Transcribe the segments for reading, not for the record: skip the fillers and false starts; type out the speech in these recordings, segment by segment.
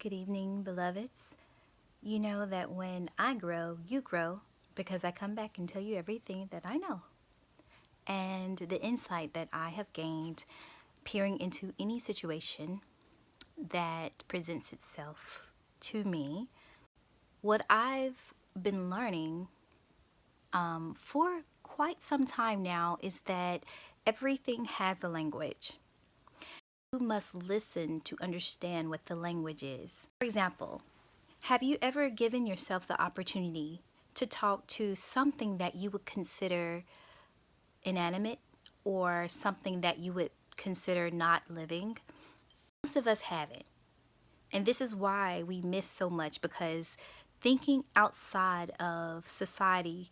Good evening, beloveds. You know that when I grow, you grow because I come back and tell you everything that I know. And the insight that I have gained peering into any situation that presents itself to me, what I've been learning for quite some time now is that everything has a language. You must listen to understand what the language is. For example, have you ever given yourself the opportunity to talk to something that you would consider inanimate or something that you would consider not living? Most of us haven't. And this is why we miss so much, because thinking outside of society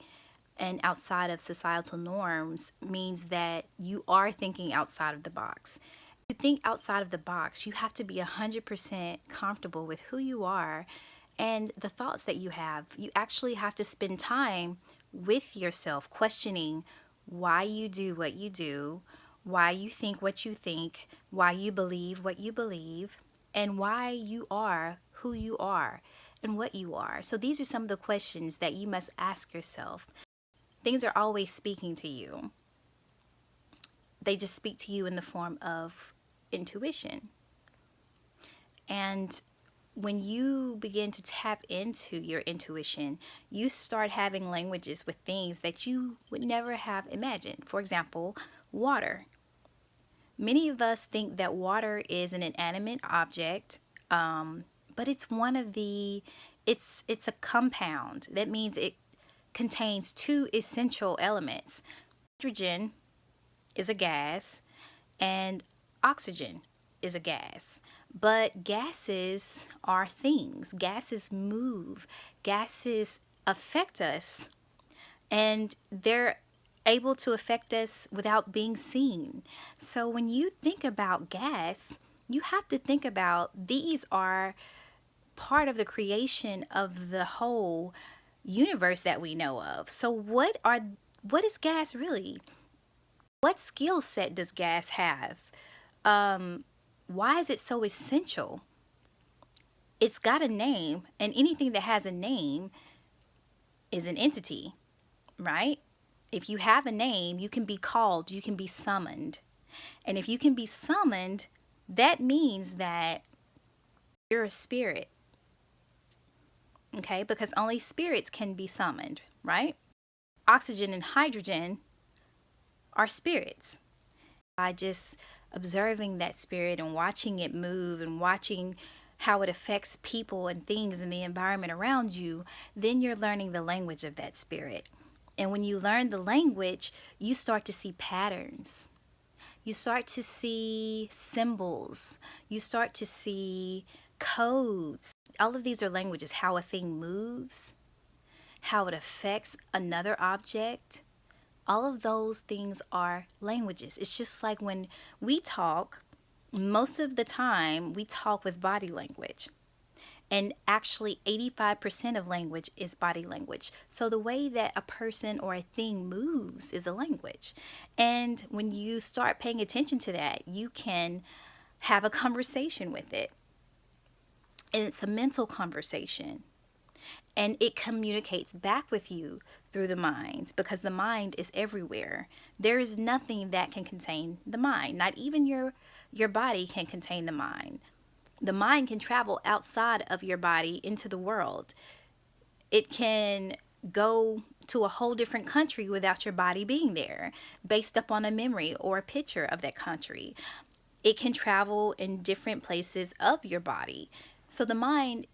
and outside of societal norms means that you are thinking outside of the box. To think outside of the box, you have to be 100% comfortable with who you are and the thoughts that you have. You actually have to spend time with yourself, questioning why you do what you do, why you think what you think, why you believe what you believe, and why you are who you are and what you are. So these are some of the questions that you must ask yourself. Things are always speaking to you. They just speak to you in the form of intuition. And when you begin to tap into your intuition, you start having languages with things that you would never have imagined. For example, water. Many of us think that water is an inanimate object, but it's it's a compound. That means it contains two essential elements. Hydrogen is a gas, and oxygen is a gas. But gases are things. Gases move. Gases affect us. And they're able to affect us without being seen. So when you think about gas, you have to think about these are part of the creation of the whole universe that we know of. So what is gas really? What skill set does gas have? Why is it so essential? It's got a name, and anything that has a name is an entity, right? If you have a name, you can be called, you can be summoned. And if you can be summoned, that means that you're a spirit, okay? Because only spirits can be summoned, right? Oxygen and hydrogen are spirits. By just observing that spirit and watching it move and watching how it affects people and things in the environment around you, then you're learning the language of that spirit. And when you learn the language, you start to see patterns. You start to see symbols. You start to see codes. All of these are languages: how a thing moves, how it affects another object. All of those things are languages. It's just like when we talk, most of the time we talk with body language. And actually 85% of language is body language. So the way that a person or a thing moves is a language. And when you start paying attention to that, you can have a conversation with it. And it's a mental conversation. And it communicates back with you through the mind, because the mind is everywhere. There is nothing that can contain the mind. Not even your body can contain the mind. The mind can travel outside of your body into the world. It can go to a whole different country without your body being there, based upon a memory or a picture of that country. It can travel in different places of your body. So the mind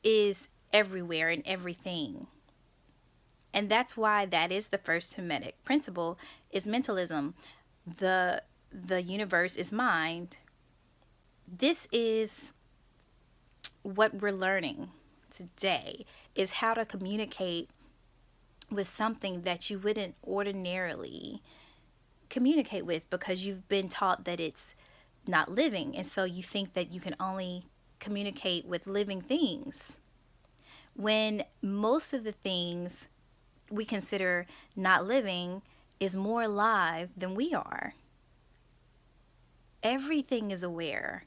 is everywhere and everything. And that's why that is the first Hermetic principle, is mentalism. The universe is mind. This is what we're learning today, is how to communicate with something that you wouldn't ordinarily communicate with, because you've been taught that it's not living. And so you think that you can only communicate with living things, when most of the things we consider not living is more alive than we are. Everything is aware.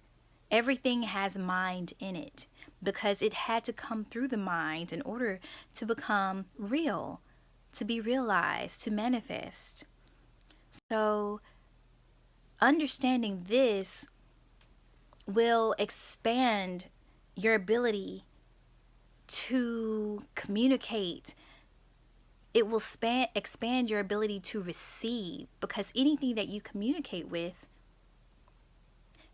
Everything has mind in it. because it had to come through the mind in order to become real, to be realized, to manifest. So, understanding this will expand your ability to communicate. It will expand your ability to receive, because anything that you communicate with,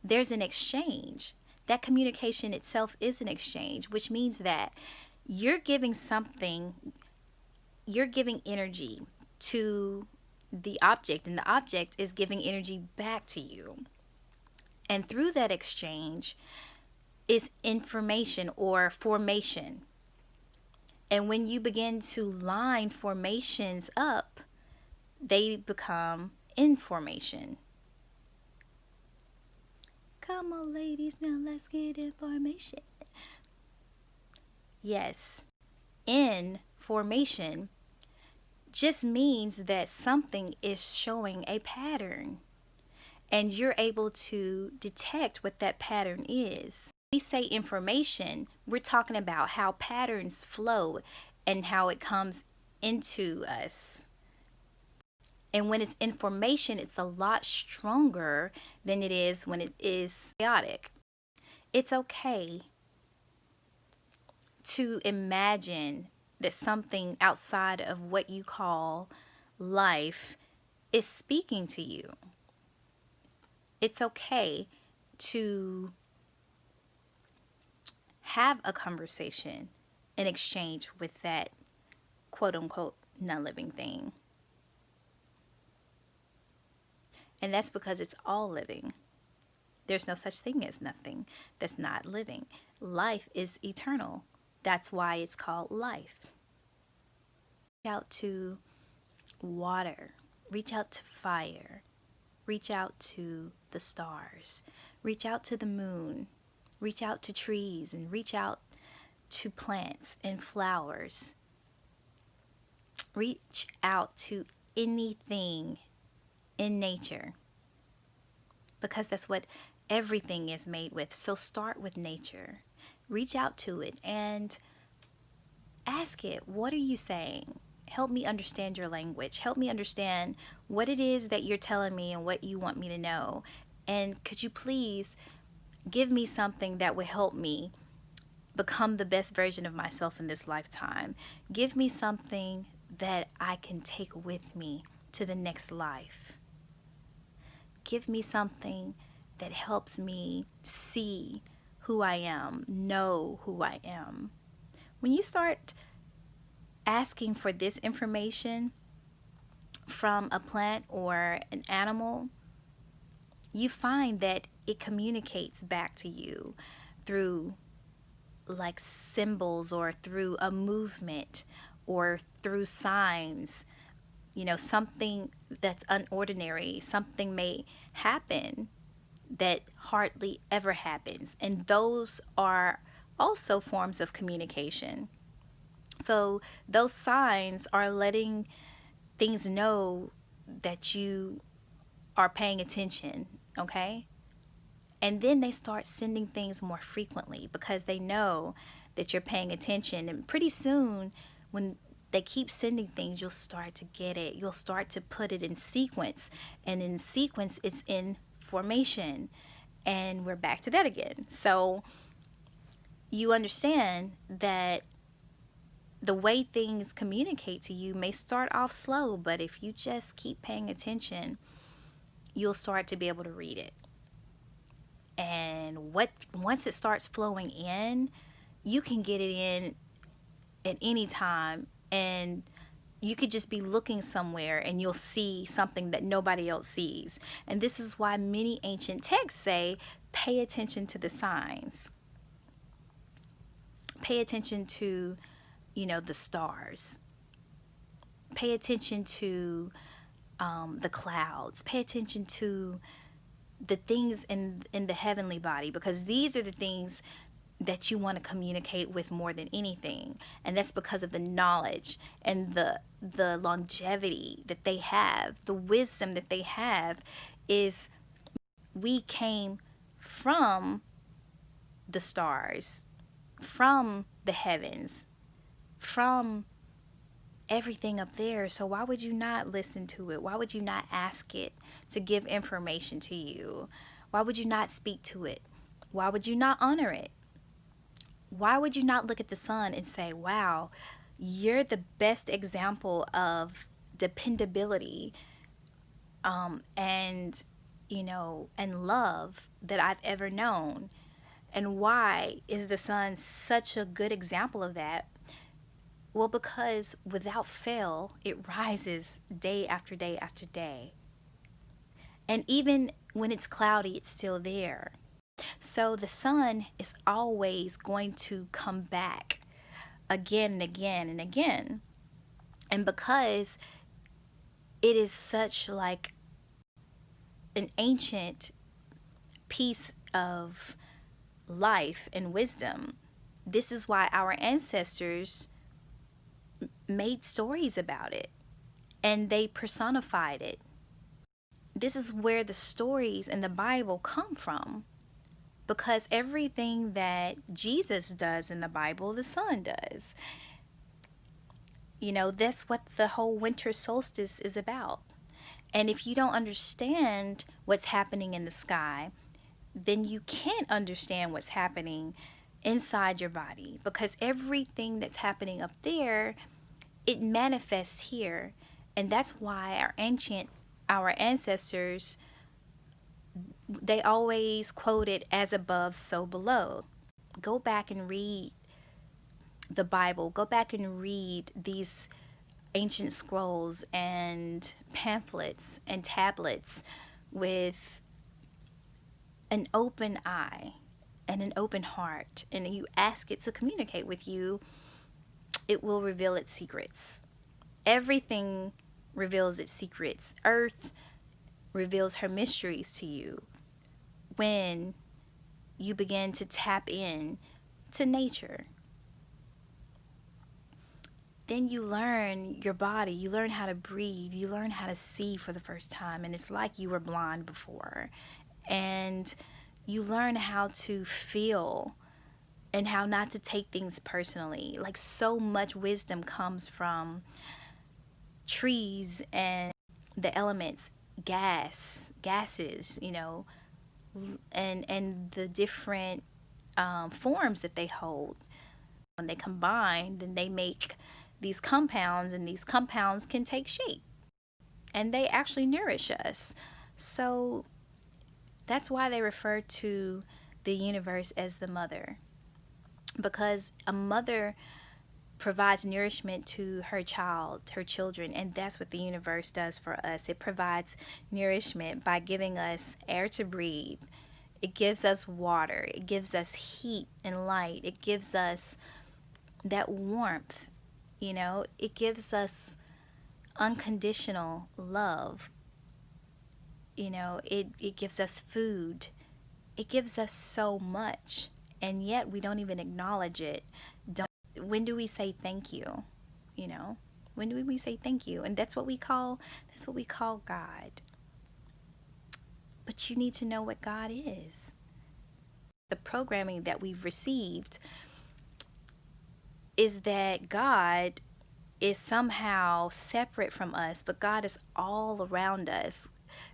there's an exchange. That communication itself is an exchange, which means that you're giving something, you're giving energy to the object, and the object is giving energy back to you. And through that exchange is information or formation. And when you begin to line formations up, they become information. Come on, ladies, now let's get information. Yes, information just means that something is showing a pattern, and you're able to detect what that pattern is. When we say information, we're talking about how patterns flow and how it comes into us. And when it's information, it's a lot stronger than it is when it is chaotic. It's okay to imagine that something outside of what you call life is speaking to you. It's okay to have a conversation, an exchange with that quote unquote non-living thing. And that's because it's all living. There's no such thing as nothing that's not living. Life is eternal. That's why it's called life. Reach out to water. Reach out to fire. Reach out to the stars. Reach out to the moon. Reach out to trees, and reach out to plants and flowers. Reach out to anything in nature, because that's what everything is made with. So start with nature. Reach out to it and ask it, what are you saying? Help me understand your language. Help me understand what it is that you're telling me and what you want me to know. And could you please give me something that will help me become the best version of myself in this lifetime? Give me something that I can take with me to the next life. Give me something that helps me see who I am, know who I am. When you start asking for this information from a plant or an animal, you find that it communicates back to you through like symbols, or through a movement, or through signs. Something that's unordinary, something may happen that hardly ever happens. And those are also forms of communication. So those signs are letting things know that you are paying attention, okay? And then they start sending things more frequently because they know that you're paying attention. And pretty soon, when they keep sending things, you'll start to get it. You'll start to put it in sequence. And in sequence, it's in formation. And we're back to that again. So you understand that the way things communicate to you may start off slow, but if you just keep paying attention, you'll start to be able to read it. And once it starts flowing in, you can get it in at any time, and you could just be looking somewhere and you'll see something that nobody else sees. And this is why many ancient texts say, pay attention to the signs. Pay attention to, the stars. Pay attention to the clouds. Pay attention to the things in the heavenly body, because these are the things that you want to communicate with more than anything. And that's because of the knowledge and the longevity that they have, the wisdom that they have. Is we came from the stars. from the heavens, from everything up there. So why would you not listen to it? Why would you not ask it to give information to you? Why would you not speak to it? Why would you not honor it? Why would you not look at the sun and say, wow, you're the best example of dependability, and, and love that I've ever known? And why is the sun such a good example of that? Well, because without fail, it rises day after day after day. And even when it's cloudy, it's still there. So the sun is always going to come back again and again and again. And because it is such like an ancient piece of life and wisdom, this is why our ancestors made stories about it and they personified it. This is where the stories in the Bible come from, because everything that Jesus does in the Bible, the sun does. That's what the whole winter solstice is about. And if you don't understand what's happening in the sky, then you can't understand what's happening inside your body, because everything that's happening up there, it manifests here. And that's why our ancestors, they always quoted as above, so below. Go back and read the Bible. Go back and read these ancient scrolls and pamphlets and tablets with an open eye and an open heart, and you ask it to communicate with you, it will reveal its secrets. Everything reveals its secrets. Earth reveals her mysteries to you when you begin to tap in to nature. Then you learn your body, you learn how to breathe, you learn how to see for the first time, and it's like you were blind before. And you learn how to feel and how not to take things personally. Like, so much wisdom comes from trees and the elements, gases, and the different forms that they hold. When they combine, then they make these compounds, and these compounds can take shape and they actually nourish us. So that's why they refer to the universe as the mother, because a mother provides nourishment to her children, and that's what the universe does for us. It provides nourishment by giving us air to breathe. It gives us water. It gives us heat and light. It gives us that warmth. It gives us unconditional love. It gives us food. It gives us so much, and yet we don't even acknowledge it. When do we say thank you? When do we say thank you? And that's what we call God. But you need to know what God is. The programming that we've received is that God is somehow separate from us, but God is all around us.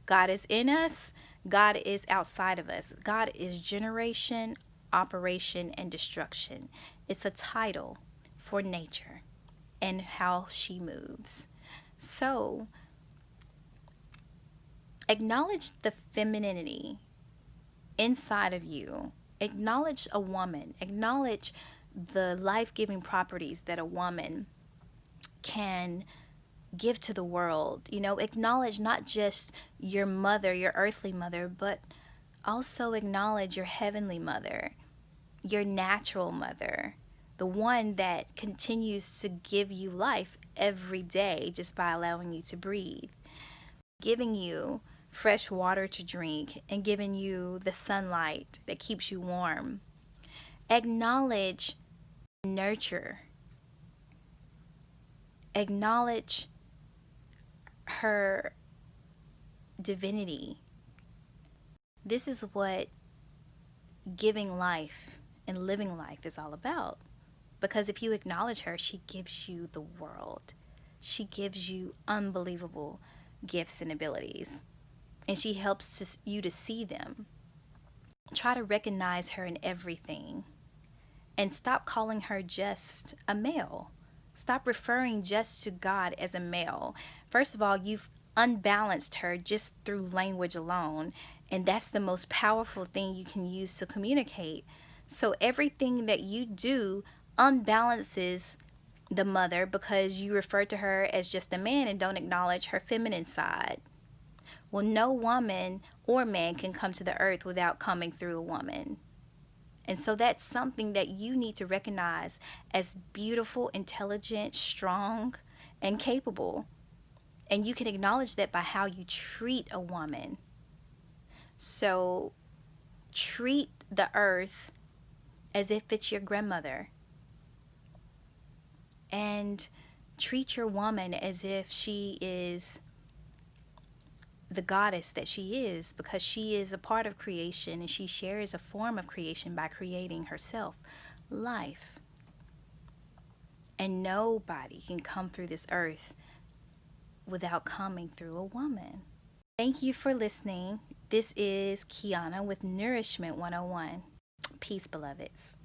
God is in us. God is outside of us. God is generation, operation, and destruction. It's a title for nature and how she moves. So, acknowledge the femininity inside of you. Acknowledge a woman. Acknowledge the life-giving properties that a woman can give to the world. Acknowledge not just your mother, your earthly mother, but also acknowledge your heavenly mother, your natural mother, the one that continues to give you life every day just by allowing you to breathe, giving you fresh water to drink, and giving you the sunlight that keeps you warm. Acknowledge nurture. Acknowledge her divinity. This is what giving life and living life is all about. Because if you acknowledge her, she gives you the world. She gives you unbelievable gifts and abilities, and she helps you to see them. Try to recognize her in everything and stop calling her just a male. Stop referring just to God as a male. First of all, you've unbalanced her just through language alone, and that's the most powerful thing you can use to communicate. So everything that you do unbalances the mother because you refer to her as just a man and don't acknowledge her feminine side. Well, no woman or man can come to the earth without coming through a woman. And so that's something that you need to recognize as beautiful, intelligent, strong, and capable. And you can acknowledge that by how you treat a woman. So treat the earth as if it's your grandmother. And treat your woman as if she is the goddess that she is, because she is a part of creation and she shares a form of creation by creating herself, life. And nobody can come through this earth without coming through a woman. Thank you for listening. This is Kiana with Nourishment 101. Peace, beloveds.